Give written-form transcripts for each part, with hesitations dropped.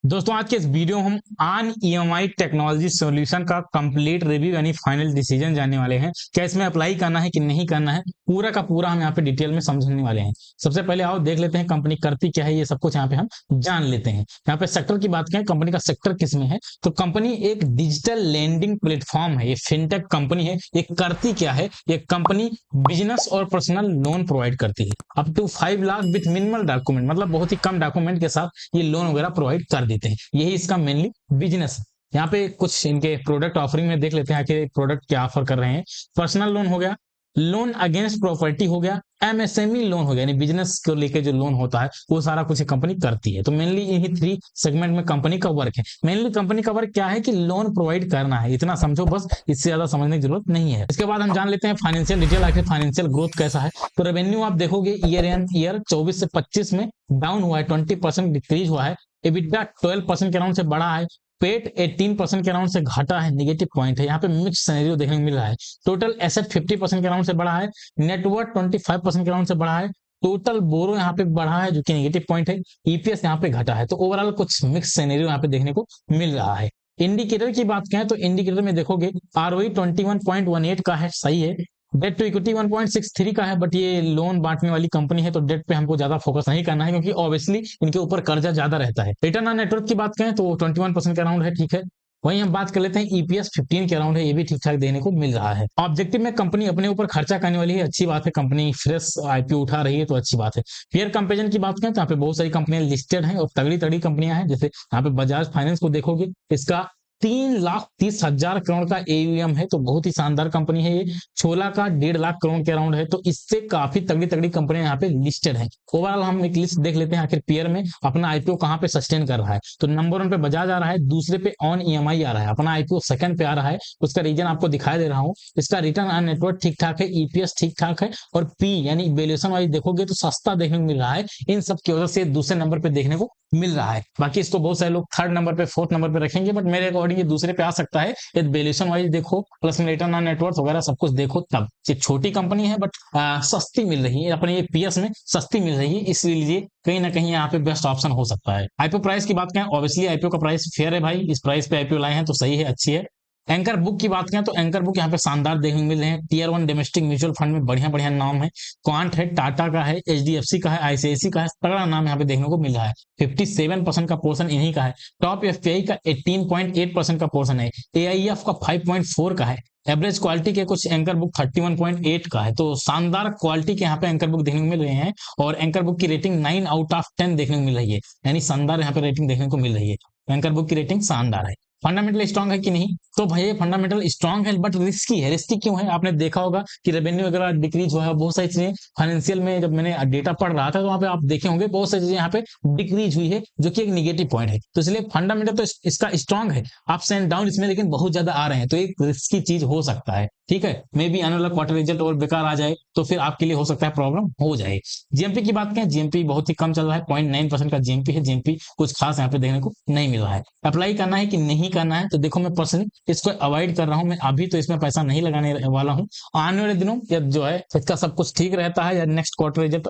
दोस्तों आज के इस वीडियो में हम ऑन ईएमआई टेक्नोलॉजी सॉल्यूशन का कंप्लीट रिव्यू यानी फाइनल डिसीजन जानने वाले हैं। क्या इसमें अप्लाई करना है कि नहीं करना है, पूरा का पूरा हम यहाँ पे डिटेल में समझने वाले हैं। सबसे पहले आओ देख लेते हैं कंपनी करती क्या है, ये सब कुछ यहाँ पे हम जान लेते हैं। यहाँ पे सेक्टर की बात करें, कंपनी का सेक्टर किसमें है, तो कंपनी एक डिजिटल लैंडिंग प्लेटफॉर्म है, ये फिनटेक कंपनी है। ये करती क्या है, ये कंपनी बिजनेस और पर्सनल लोन प्रोवाइड करती है up to 5 lakh with minimal document, मतलब बहुत ही कम डॉक्यूमेंट के साथ ये लोन वगैरह प्रोवाइड कर देते हैं। यही इसका मेनली बिजनेस है। यहाँ पे कुछ इनके प्रोडक्ट ऑफरिंग में देख लेते हैं कि प्रोडक्ट क्या ऑफर कर रहे हैं। पर्सनल लोन हो गया, लोन अगेंस्ट प्रॉपर्टी हो गया, एमएसएमई लोन हो गया, यानी बिजनेस को लेके जो लोन होता है वो सारा कुछ कंपनी करती है। तो मेनली यही 3 सेगमेंट में कंपनी का वर्क है। मेनली कंपनी का वर्क क्या है कि लोन प्रोवाइड करना है, इतना समझो बस, इससे ज्यादा समझने की जरूरत नहीं है। इसके बाद हम जान लेते हैं फाइनेंशियल डिटेल, आखिर फाइनेंशियल ग्रोथ कैसा है। तो रेवेन्यू आप देखोगे ईयर एंड ईयर 24 से 25 में डाउन हुआ है, 20% डिक्रीज हुआ है। एबिटा 12% के अराउंड से बढ़ा है। पेट 18% के अराउंड से घटा है, नेगेटिव पॉइंट है। यहाँ पे मिक्स सिनेरियो देखने को मिल रहा है। टोटल एसेट 50% के अराउंड से बढ़ा है। नेटवर्थ 25% के अराउंड से बढ़ा है। टोटल बोरो यहाँ पे बढ़ा है, जो कि नेगेटिव पॉइंट है। ईपीएस यहाँ पे घटा है। तो ओवरऑल कुछ मिक्स सिनेरियो यहाँ पे देखने को मिल रहा है। इंडिकेटर की बात करें तो इंडिकेटर में देखोगे आरओई 21.18 का है, सही है। डेट टू इक्विटी 1.63 का है, बट ये लोन बांटने वाली कंपनी है तो डेट पे हमको ज्यादा फोकस नहीं करना है, क्योंकि ऑब्वियसली इनके ऊपर कर्जा ज्यादा रहता है। रिटर्न ऑन नेटवर्थ की बात करें तो 21% के अराउंड है, ठीक है। वहीं हम बात कर लेते हैं ईपीएस 15 के अराउंड है, ये भी ठीक ठाक देने को मिल रहा है। ऑब्जेक्टिव में कंपनी अपने ऊपर खर्चा करने वाली है, अच्छी बात है। कंपनी फ्रेश आईपीओ उठा रही है तो अच्छी बात है। पेयर कंपेरिजन की बात करें तो यहाँ पे बहुत सारी कंपनियां लिस्टेड हैं और तगड़ी तगड़ी कंपनियां हैं। जैसे यहाँ पे बजाज फाइनेंस को देखोगे, इसका 3,30,000 करोड़ का एयूएम है, तो बहुत ही शानदार कंपनी है ये। छोला का 1.5 लाख करोड़ के अराउंड है, तो इससे काफी तगड़ी तगड़ी कंपनियां यहाँ पे लिस्टेड हैं। ओवरऑल हम एक लिस्ट देख लेते हैं, आखिर पेयर में अपना आईपीओ कहाँ पे सस्टेन कर रहा है। तो नंबर 1 पे बजाज आ रहा है, दूसरे पे ऑन ईएमआई आ रहा है, अपना आईपीओ सेकंड पे आ रहा है। उसका रीजन आपको दिखाई दे रहा हूँ। इसका रिटर्न ऑन नेटवर्थ ठीक ठाक है, ईपीएस ठीक ठाक है, और पी यानी वैल्यूएशन वाइज देखोगे तो सस्ता देखने को मिल रहा है। इन सब की वजह से दूसरे नंबर पे देखने को मिल रहा है। बाकी इसको बहुत सारे लोग 3rd नंबर पे 4th नंबर पे रखेंगे, बट मेरे अकॉर्डिंग ये दूसरे पे आ सकता है। यदि वैल्यूएशन वाइज देखो, प्लस में रिटर्न ऑन नेटवर्थ वगैरह सब कुछ देखो, तब ये छोटी कंपनी है बट सस्ती मिल रही है, अपने ये पीएस में सस्ती मिल रही है, इसलिए कहीं ना कहीं यहाँ पे बेस्ट ऑप्शन हो सकता है। आईपीओ प्राइस की बात करें, ऑब्वियसली आईपीओ का प्राइस फेयर है भाई, इस प्राइस पे आईपीओ लाए हैं तो सही है, अच्छी है। एंकर बुक की बात करें तो एंकर बुक यहाँ पे शानदार देखने को मिल रहे हैं। टियर 1 डोमेस्टिक म्यूचुअल फंड में बढ़िया बढ़िया नाम है। क्वांट है, टाटा का है, एचडीएफसी का है, आईसीआईसी का है, तगड़ा नाम यहाँ पे देखने को मिल रहा है। 57% का पोर्शन इन्हीं का है। टॉप एफपीआई का 18.8% का पोर्शन है। एआईएफ का 5.4 का है। एवरेज क्वालिटी के कुछ एंकर बुक 31.8 का है। तो शानदार क्वालिटी के यहाँ पे एंकर बुक देखने को मिल रहे हैं, और एंकर बुक की रेटिंग 9 आउट ऑफ 10 देखने को मिल रही है, यानी शानदार यहाँ पे रेटिंग देखने को मिल रही है। एंकर बुक की रेटिंग शानदार है। फंडामेंटल स्ट्रांग है कि नहीं, तो भाई फंडामेंटल स्ट्रांग है, बट रिस्की है। रिस्की क्यों है, आपने देखा होगा कि रेवेन्यू वगैरह डिक्रीज हुआ है, बहुत सारी चीजें फाइनेंशियल में जब मैंने डेटा पढ़ रहा था तो वहां पे आप देखे होंगे बहुत सारी चीजें यहाँ पे डिक्रीज हुई है, जो कि एक निगेटिव पॉइंट है। तो इसलिए फंडामेंटल तो इसका स्ट्रांग है, अप्स एंड डाउन इसमें लेकिन बहुत ज्यादा आ रहे हैं, तो एक रिस्की चीज हो सकता है। ठीक है, मे बी आने वाला क्वार्टर रिजल्ट और बेकार आ जाए तो फिर आपके लिए हो सकता है प्रॉब्लम हो जाए। जीएमपी की बात करें, जीएमपी बहुत ही कम चल रहा है, 0.9% का जीएमपी है। जीएमपी कुछ खास यहाँ पे देखने को नहीं मिल रहा है। अप्लाई करना है कि नहीं करना है, तो देखो मैं पर्सनली इसको अवॉइड कर रहा हूं। मैं अभी तो इसमें पैसा नहीं लगाने वाला हूं। आने वाले दिनों या जो है इसका सब कुछ ठीक रहता है, या नेक्स्ट क्वार्टर रिजल्ट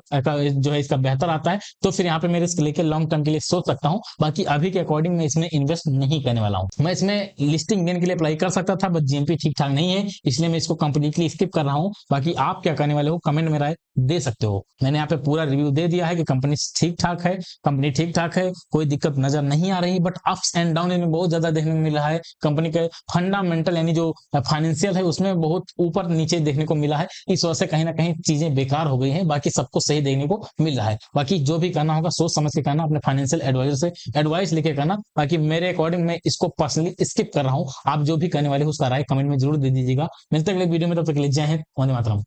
जो है इसका बेहतर आता है, तो फिर यहाँ पे मैं रिस्क लेके लॉन्ग टर्म के लिए सोच सकता हूँ। बाकी अभी के अकॉर्डिंग मैं इसमें इन्वेस्ट नहीं करने वाला हूँ। मैं इसमें लिस्टिंग गेन के लिए अप्लाई कर सकता था, बट जीएमपी ठीक ठाक नहीं है, इसलिए मैं इसको कंप्लीटली स्किप कर रहा हूँ। बाकी आप क्या करने वाले हो, कमेंट में राय दे सकते हो। मैंने यहाँ पे पूरा रिव्यू दे दिया है कि कंपनी ठीक ठाक है, कंपनी ठीक ठाक है, कोई दिक्कत नजर नहीं आ रही, बट अप्स एंड डाउन इनमें बहुत ज्यादा देखने को मिल रहा है। कंपनी के फंडामेंटल यानी जो फाइनेंशियल है उसमें बहुत ऊपर नीचे देखने को मिला है, इस वजह से कहीं ना कहीं चीजें बेकार हो गई हैं। बाकी सबको सही देखने को मिल रहा है। बाकी जो भी करना होगा सोच समझ के करना, अपने फाइनेंशियल एडवाइजर से एडवाइस लेके करना। बाकी मेरे अकॉर्डिंग मैं इसको पर्सनली स्किप कर रहा हूँ। आप जो भी करने वाले हो उसका राय कमेंट में जरूर दे दीजिएगा। मिलते हैं अगले वीडियो में, तब तक के लिए जय हिंद, वंदे मातरम।